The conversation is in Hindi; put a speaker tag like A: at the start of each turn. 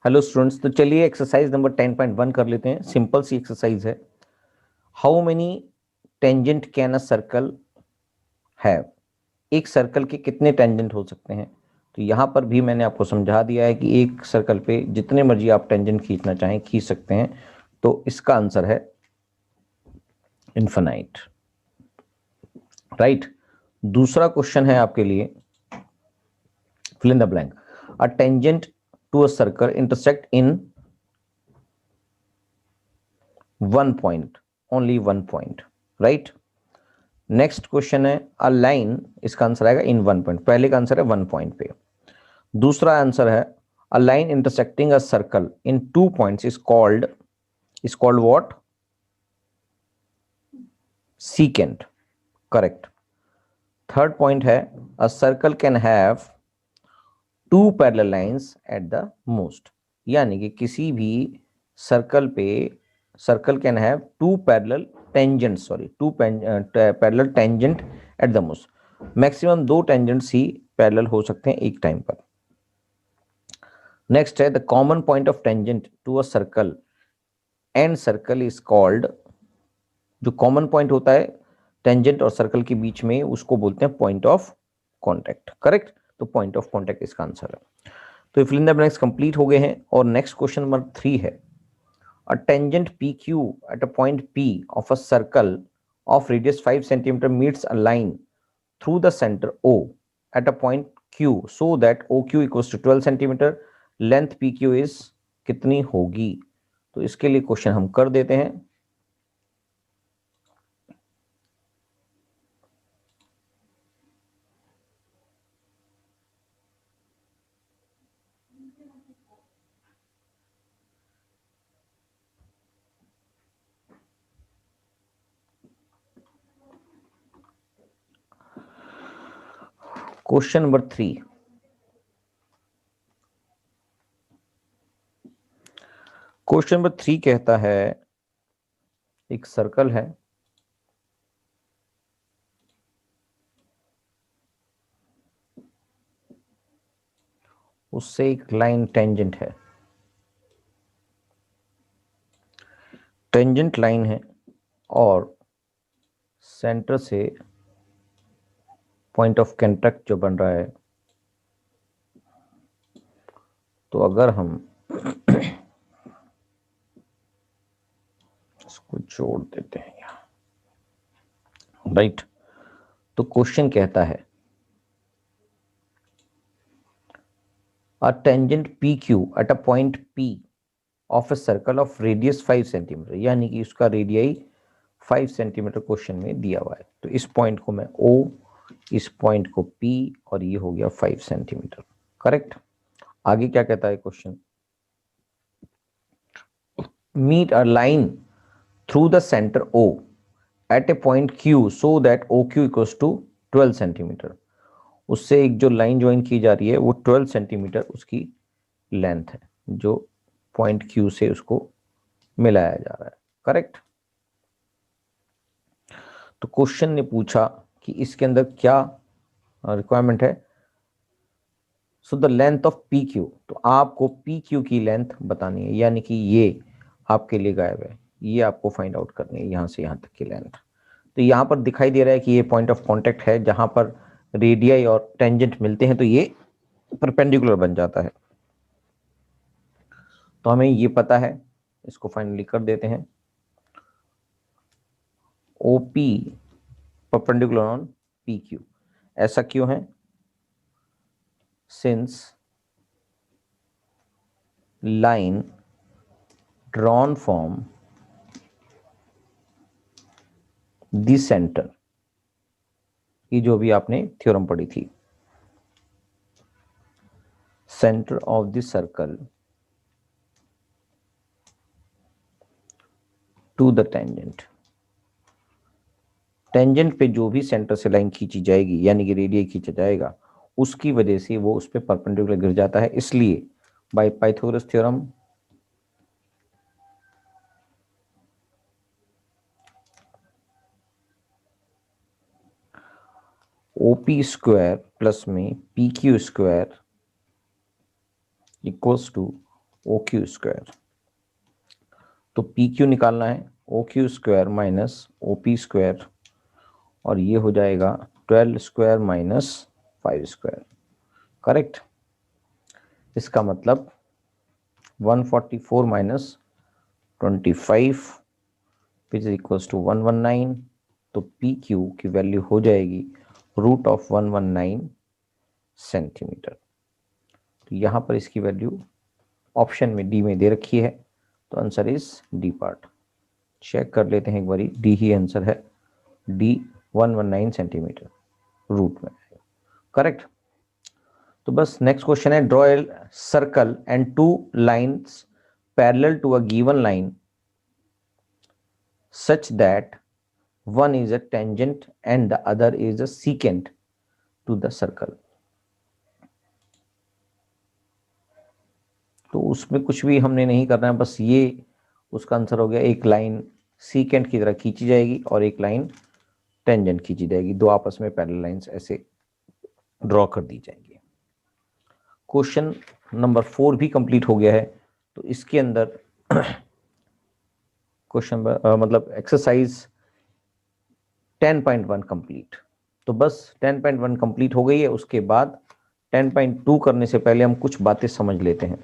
A: हेलो स्टूडेंट्स, तो चलिए एक्सरसाइज नंबर 10.1 कर लेते हैं। सिंपल सी एक्सरसाइज है। How many tangent can a circle have? एक सर्कल के कितने टेंजेंट हो सकते हैं? तो यहाँ पर भी मैंने आपको समझा दिया है कि एक सर्कल पे जितने मर्जी आप टेंजेंट खींचना चाहें खींच सकते हैं। तो इसका आंसर है इन्फिनाइट, राइट। दूसरा क्वेश्चन है आपके लिए, fill in the blank. A tangent to a circle intersect in one point, only one point, right? Next question है अ लाइन, इसका आंसर आएगा इन वन पॉइंट। पहले का आंसर है वन पॉइंट पे। दूसरा आंसर है a line intersecting a circle in two points is called what? Secant, correct. Third point है a circle can have two parallel lines at the most, यानी कि किसी भी सर्कल पे circle can have two parallel tangent, sorry two parallel tangent at the most. Maximum दो टेंजेंट्स ही पैरेलल हो सकते हैं एक टाइम पर। नेक्स्ट है the common point of tangent to a circle and circle is called, जो कॉमन पॉइंट होता है टेंजेंट और सर्कल के बीच में उसको बोलते हैं पॉइंट ऑफ कॉन्टैक्ट, करेक्ट। तो पॉइंट ऑफ कॉन्टैक्ट इसका आंसर है। तो fill in the blanks complete हो गए हैं। और नेक्स्ट क्वेश्चन नंबर 3 है a tangent P Q at a point P of a circle of radius 5 centimetre meets a line through the centre O at a point Q so that OQ equals to 12 centimetre. Length PQ is कितनी होगी? तो इसके लिए क्वेश्चन हम कर देते हैं। क्वेश्चन नंबर 3, क्वेश्चन नंबर 3 कहता है एक सर्कल है, उससे एक लाइन टेंजेंट है, टेंजेंट लाइन है और सेंटर से पॉइंट ऑफ कॉन्टैक्ट जो बन रहा है। तो अगर हम इसको जोड़ देते हैं यहां, राइट। तो क्वेश्चन कहता है a tangent PQ at a point P of a circle of radius 5 centimetre, यानी कि उसका रेडियाई 5 सेंटीमीटर क्वेश्चन में दिया हुआ है। तो इस पॉइंट को मैं O, इस पॉइंट को P, और ये हो गया 5 सेंटीमीटर, करेक्ट। आगे क्या कहता है question? Meet a line through the centre O at a point Q so that OQ equals to 12 centimetre. उससे एक जो लाइन ज्वाइन की जा रही है वो 12 सेंटीमीटर उसकी लेंथ है, जो पॉइंट Q से उसको मिलाया जा रहा है, करेक्ट। तो क्वेश्चन ने पूछा कि इसके अंदर क्या रिक्वायरमेंट है। So the length of P Q, तो आपको पी क्यू की लेंथ बतानी है, यानी कि ये आपके लिए गायब है, ये आपको फाइंड आउट करनी है यहां से यहां तक की लेंथ। तो यहां पर दिखाई दे रहा है कि ये पॉइंट ऑफ कॉन्टैक्ट है जहां पर रेडियाई और टेंजेंट मिलते हैं, तो ये परपेंडिकुलर बन जाता है। तो हमें ये पता है, इसको फाइनली कर देते हैं। OP परपेंडिकुलर ऑन PQ, ऐसा क्यों है? Since line drawn from the centre, ये जो भी आपने थ्योरम पढ़ी थी, centre of the circle to the tangent, tangent पे जो भी सेंटर से लाइन खींची जाएगी यानी कि रेडियस खींचा जाएगा, उसकी वजह से वो उस पर परपेंडिकुलर गिर जाता है। इसलिए by Pythagoras theorem OP square plus में PQ square equals to O Q square, तो पी क्यू निकालना है, O Q square minus O P square, और ये हो जाएगा 12 स्क्वायर माइनस 5 स्क्वायर, करेक्ट। इसका मतलब 144 minus 25 which is equals to 119, तो पी क्यू की वैल्यू हो जाएगी रूट ऑफ 119 सेंटीमीटर। तो यहाँ पर इसकी वैल्यू ऑप्शन में डी में दे रखी है, तो answer is D part. Check कर लेते हैं एक बारी, डी ही आंसर है, डी 119 सेंटीमीटर रूट में, करेक्ट। तो बस नेक्स्ट क्वेश्चन है, draw a circle and two lines parallel to a given line such that one is a tangent and the other is a secant to the circle। तो उसमें कुछ भी हमने नहीं करना है, बस ये उसका आंसर हो गया। एक लाइन सीकेंट की तरह खींची जाएगी और एक लाइन टेंजेंट खींची जाएगी, दो आपस में पैरेलल लाइंस ऐसे ड्रॉ कर दी जाएंगी। क्वेश्चन नंबर 4 भी कंप्लीट हो गया है। तो इसके अंदर क्वेश्चन मतलब एक्सरसाइज 10.1 कंप्लीट। तो बस 10.1 कंप्लीट हो गई है। उसके बाद 10.2 करने से पहले हम कुछ बातें समझ लेते हैं।